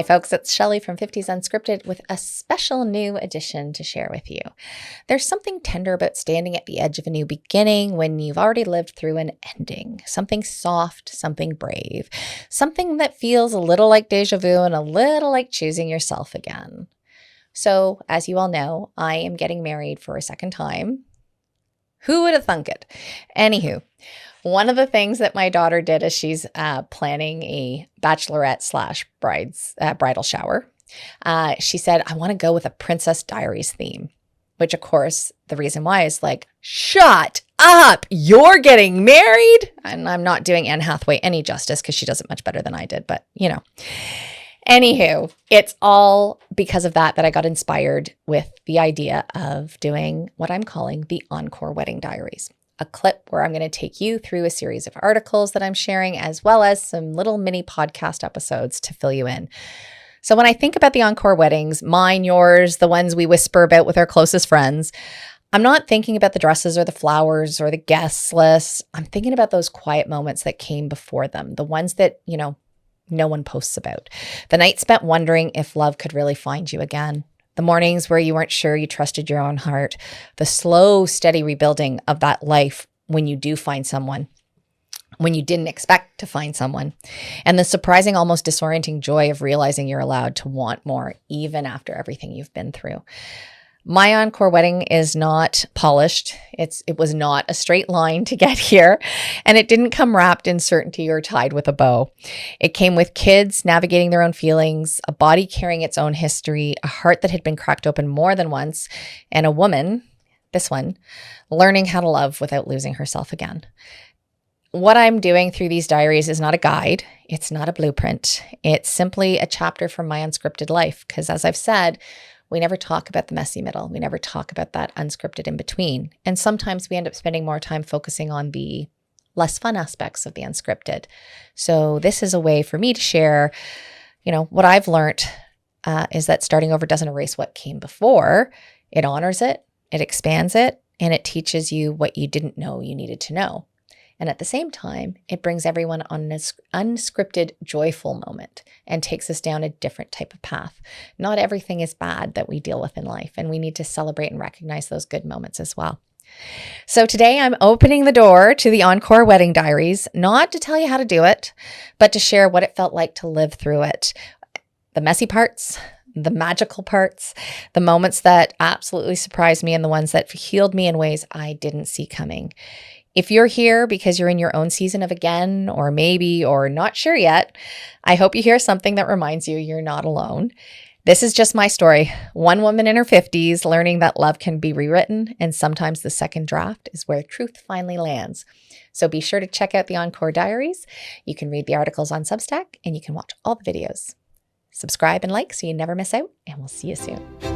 Hi folks, it's Shelley from Fifties Unscripted with a special new edition to share with you. There's something tender about standing at the edge of a new beginning when you've already lived through an ending. Something soft, something brave, something that feels a little like deja vu and a little like choosing yourself again. So, as you all know, I am getting married for a second time. Who would have thunk it? Anywho, one of the things that my daughter did is she's planning a bachelorette slash bridal shower. She said, I want to go with a Princess Diaries theme, which of course, the reason why is like, shut up, you're getting married. And I'm not doing Anne Hathaway any justice because she does it much better than I did, but you know. Anywho, it's all because of that I got inspired with the idea of doing what I'm calling the Encore Wedding Diaries, a clip where I'm going to take you through a series of articles that I'm sharing, as well as some little mini podcast episodes to fill you in. So when I think about the Encore weddings, mine, yours, the ones we whisper about with our closest friends, I'm not thinking about the dresses or the flowers or the guest lists. I'm thinking about those quiet moments that came before them, the ones that, no one posts about. The night spent wondering if love could really find you again. The mornings where you weren't sure you trusted your own heart. The slow, steady rebuilding of that life when you do find someone, when you didn't expect to find someone. And the surprising, almost disorienting joy of realizing you're allowed to want more, even after everything you've been through. My Encore wedding is not polished. It was not a straight line to get here, and it didn't come wrapped in certainty or tied with a bow. It came with kids navigating their own feelings, a body carrying its own history, a heart that had been cracked open more than once, and a woman, this one, learning how to love without losing herself again. What I'm doing through these diaries is not a guide. It's not a blueprint. It's simply a chapter from my unscripted life, because as I've said, we never talk about the messy middle. We never talk about that unscripted in between. And sometimes we end up spending more time focusing on the less fun aspects of the unscripted. So this is a way for me to share, what I've learned is that starting over doesn't erase what came before. It honors it, it expands it, and it teaches you what you didn't know you needed to know. And at the same time, it brings everyone on an unscripted, joyful moment and takes us down a different type of path. Not everything is bad that we deal with in life, and we need to celebrate and recognize those good moments as well. So today I'm opening the door to the Encore Wedding Diaries, not to tell you how to do it, but to share what it felt like to live through it. The messy parts, the magical parts, the moments that absolutely surprised me, and the ones that healed me in ways I didn't see coming. If you're here because you're in your own season of again, or maybe, or not sure yet, I hope you hear something that reminds you you're not alone. This is just my story. One woman in her 50s learning that love can be rewritten, and sometimes the second draft is where truth finally lands. So be sure to check out the Encore Diaries. You can read the articles on Substack, and you can watch all the videos. Subscribe and like so you never miss out, and we'll see you soon.